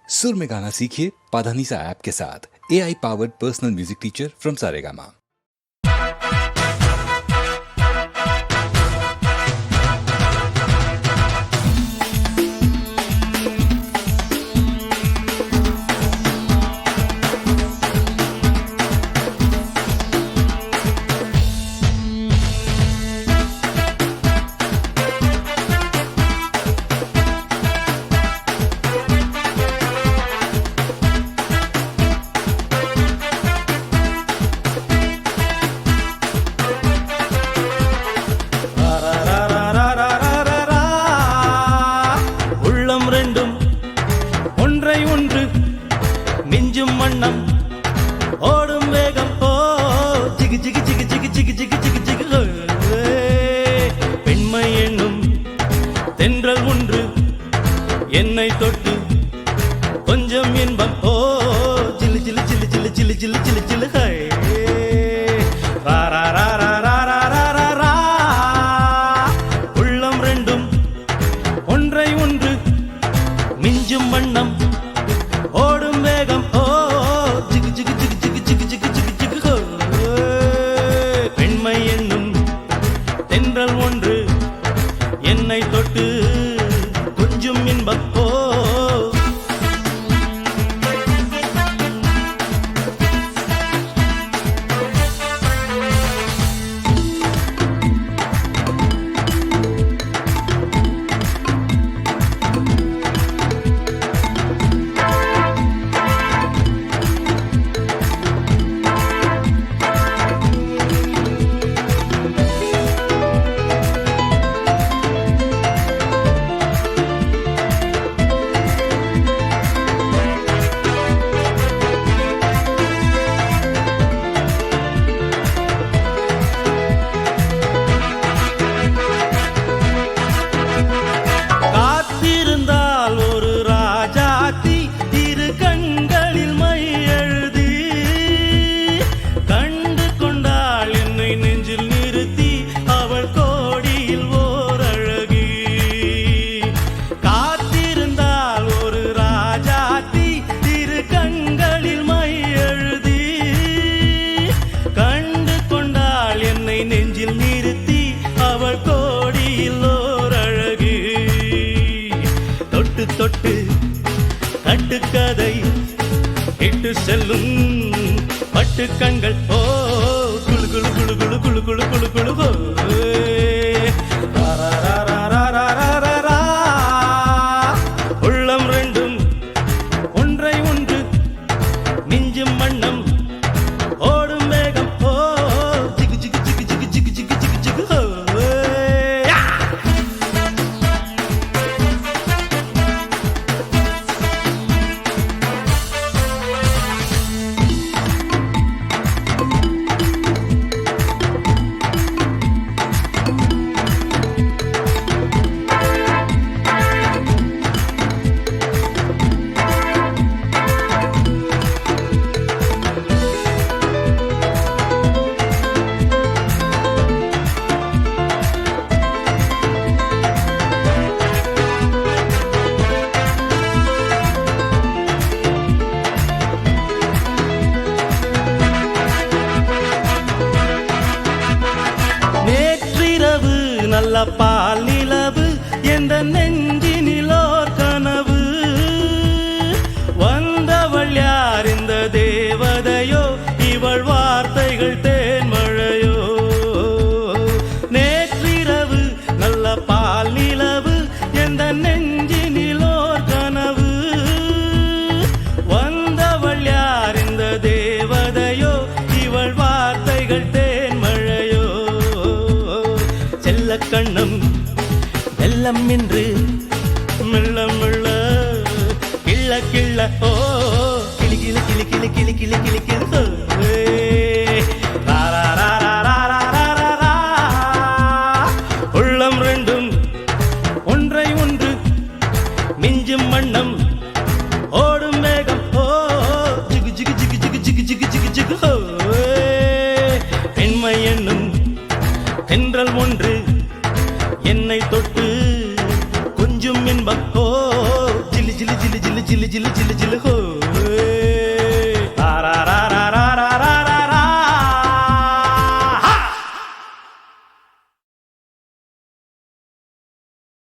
सुर में गाना सीखिए पाधानीसा ऐप के साथ। AI powered personal music teacher from Saregama. மிஞ்சும் வண்ணம் ஓடும் வேகம் ஓ ஜிகு ஜிகு ஜிகு ஜிகு ஜிகு ஜிகு ஜிகு ஜிகு பெண்மை என்னும் தென்றல் ஒன்று என்னை தொட்டு கொஞ்சம் இன்பம் ஓ ஜிலு ஜிலு ஜிலு ஜிலு ஜிலு ஜிலு ஜிலு ஜிலு ஹை ரா ரா ரா ரா ரா ரா ரா ரா உள்ளம் ரெண்டும் ஒன்றை ஒன்று மிஞ்சும் வண்ணம் ஓடும் வேகம் ஓ ஜிகு ஜிகு ஜிகு ஜிகு ஜிகு ஜிகு ஜிகு ஜிகு பெண்மை என்னும் தென்றல் ஒன்று என்னை தொட்டு கொஞ்சம் இன்பம் ஓ தொட்டு கட்டுக்கதை இட்டு செல்லும் பட்டு கண்கள் ஓ குளு குளு குளு குளு குளு குளு குளு குளு ஓ உள்ளம் ரெண்டும் ஒன்றை ஒன்று மிஞ்சும் வண்ணம் ஓடும் வேகம் ஓ ஜிகு ஜிகு ஜிகு ஜிகு ஜிகு ஜிகு ஜிகு ஜிகு ஓ நல்ல பால் நிலவு என்ற நெஞ்சினிலோர் கனவு வந்தவள் யார் இந்த தேவதையோ இவள் வார்த்தைகள் தேன்மழையோ நேற்றிரவு நல்ல பால் நிலவு என்ற நெஞ்சினிலோர் கனவு வந்தவள் யார் இந்த தேவதையோ இவள் வார்த்தைகள் தேன்மழையோ செல்ல கண்ணம் வெள்ளம் என்று மெல்ல மெல்ல கிள்ள கிள்ள ஓ கிளி கிளி கிளி கிளி கிளி கிளி கிளி கிளி உள்ளம் ரெண்டும் ஒன்றை ஒன்று மிஞ்சும் வண்ணம் ஓடும் வேகம் ஓ ஜிகு ஜிகு ஜிகு ஜிகு ஜிகு ஜிகு ஜிகு ஜிகு பெண்மை என்னும் தென்றல் ஒன்று என்னை தொட்டு கொஞ்சம் இன்பம் ஓ ஜிலி ஜிலி ஜிலி ஜிலி ஜிலி ஜிலு ஜிலு ஜிலு ஜிலு ஹோ